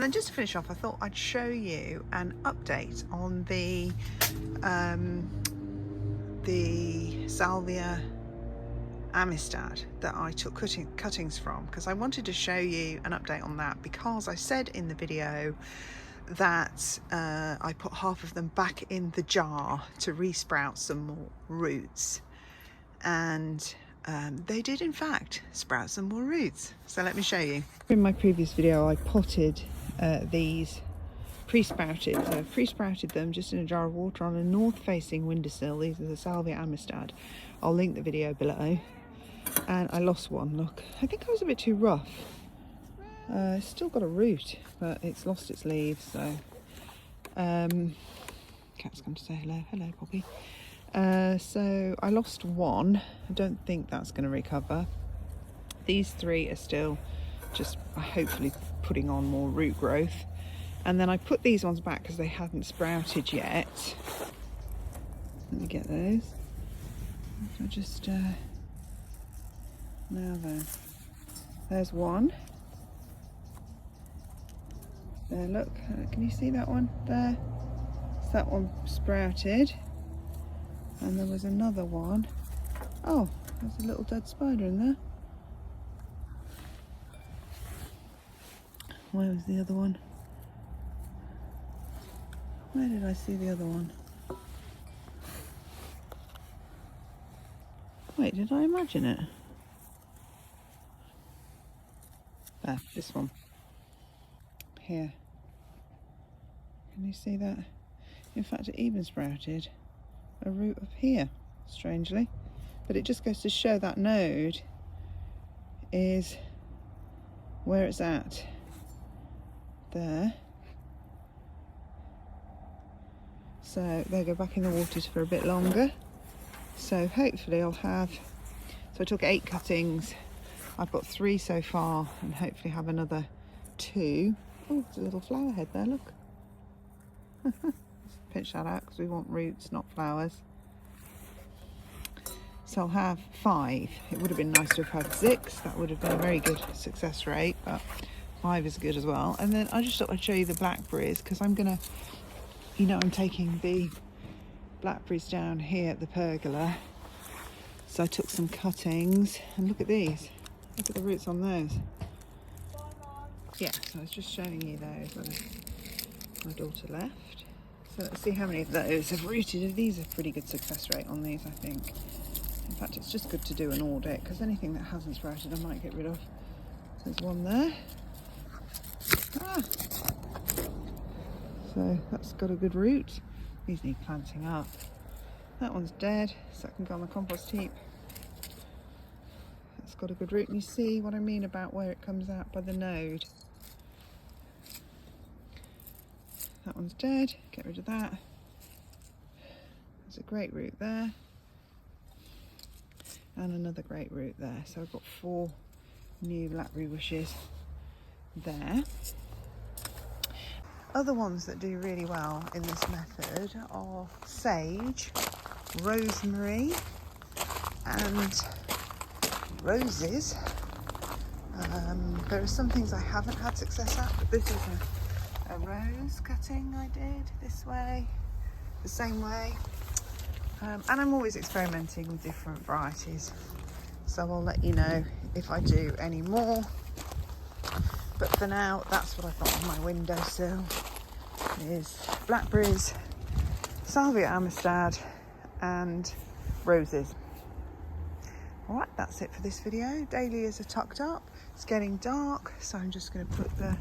And just to finish off, I thought I'd show you an update on the salvia amistad that I took cuttings from, because I wanted to show you an update on that, because I said in the video that I put half of them back in the jar to resprout some more roots, and they did in fact sprout some more roots. So let me show you. In my previous video I potted these pre-sprouted, so I've pre-sprouted them just in a jar of water on a north facing windowsill. These are the salvia amistad. I'll link the video below. And I lost one, look. I think I was a bit too rough. It's still got a root, but it's lost its leaves, so cat's come to say hello. Hello, Poppy. So I lost one. I don't think that's going to recover. These three are still just hopefully putting on more root growth. And then I put these ones back because they hadn't sprouted yet. Let me get those. So just now then, there's one. There, look, can you see that one there? So that one sprouted, and there was another one. Oh, there's a little dead spider in there. Where was the other one? Where did I see the other one? Wait, did I imagine it? There, this one. Here. Can you see that? In fact, it even sprouted a root up here, strangely. But it just goes to show that node is where it's at. There. So they'll go back in the water for a bit longer. So hopefully I'll have, so I took 8 cuttings. I've got 3 so far, and hopefully have another 2. Oh, there's a little flower head there, look. Pinch that out because we want roots, not flowers. So I'll have 5. It would have been nice to have had 6. That would have been a very good success rate, but 5 is good as well. And then I just thought I'd show you the blackberries, because I'm gonna, you know, I'm taking the blackberries down here at the pergola. So I took some cuttings, and look at these. Look at the roots on those. Yeah, so I was just showing you those when my daughter left. So let's see how many of those have rooted. These are pretty good success rate on these, I think. In fact, it's just good to do an audit, because anything that hasn't sprouted I might get rid of. There's one there. Ah. So that's got a good root. These need planting up. That one's dead, so that can go on the compost heap. That's got a good root, and you see what I mean about where it comes out by the node. That one's dead, get rid of that. There's a great root there. And another great root there. So I've got 4 new blackberry bushes there. Other ones that do really well in this method are sage, rosemary, and roses. There are some things I haven't had success at, but this is a rose cutting I did this way, the same way. And I'm always experimenting with different varieties, so I'll let you know if I do any more. But for now, that's what I've got on my windowsill, is blackberries, salvia amistad, and roses. Alright, that's it for this video. Dahlias are tucked up. It's getting dark, so I'm just going to put the